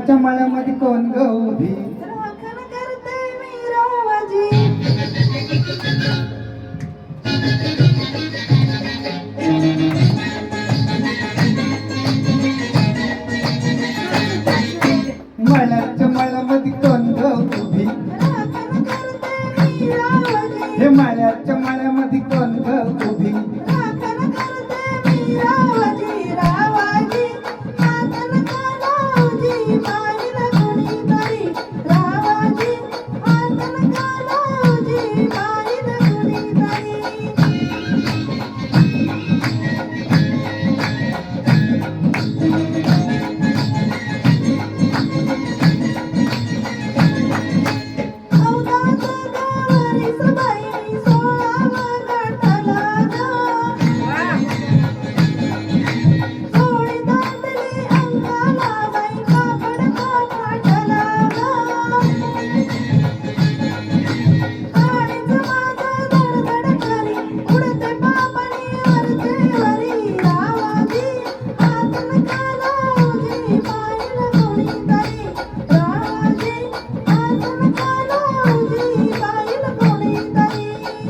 मळ्याच्या मळ्यामध्ये कोण ग उभी राखण करते मी रावाजी मळ्याच्या मळ्यामध्ये कोण ग उभी राखण करते मी रावाजी हे मळ्याच्या मळ्यामध्ये कोण ग उभी राखण करते मी रावाजी रावाजी हातन कालावजी पाहिलं कुणीतरी रावाजी हातन कालावजी पाहिलं कुणीतरी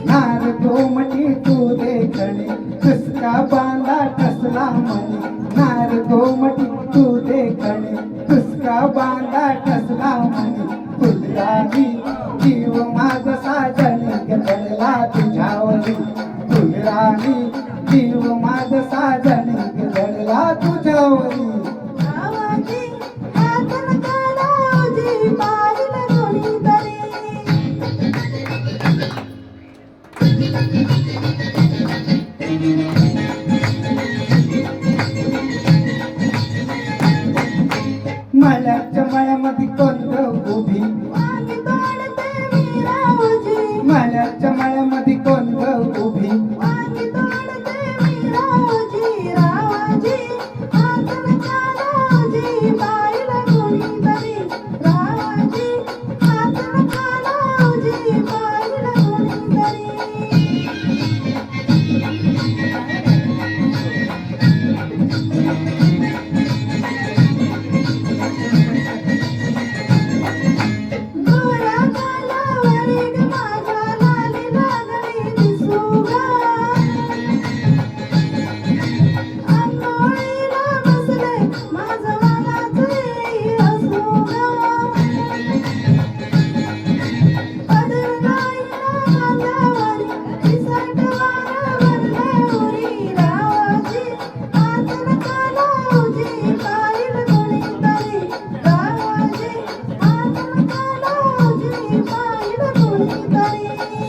नार गोमटी तू देखणे कसका बांधा ठसला म्हणे नार गोमटी तू देखणे कसका बांधा ठसला म्हणे फुलराणी जीव माझा साजणी गडला तुझ्यावरी फुलराणी जीव माझा साजणी गडला तुझ्यावरी मळ्याच्या मळ्यामध्ये कोण ग उभी मळ्याच्या मळ्यामध्ये कोण ग उभी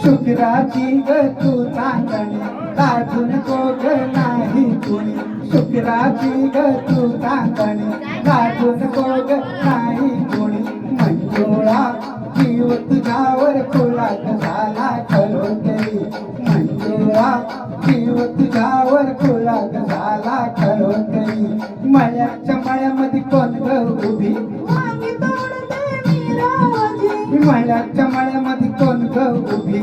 शुक्राची ग तू चांदणी लाजून को ग नाही कुणी शुक्राची ग तू चांदणी लाजून को ग नाही कुणी मंजुळा जीव तुझ्यावर खुलाक झाला खरोखरी मंजुळा जीव तुझ्यावर खुलाक झाला खरोखरी मळ्याच्या मळ्यामध्ये कोण ग उभी मळ्याच्या मळ्यामध्ये कोण ग उभी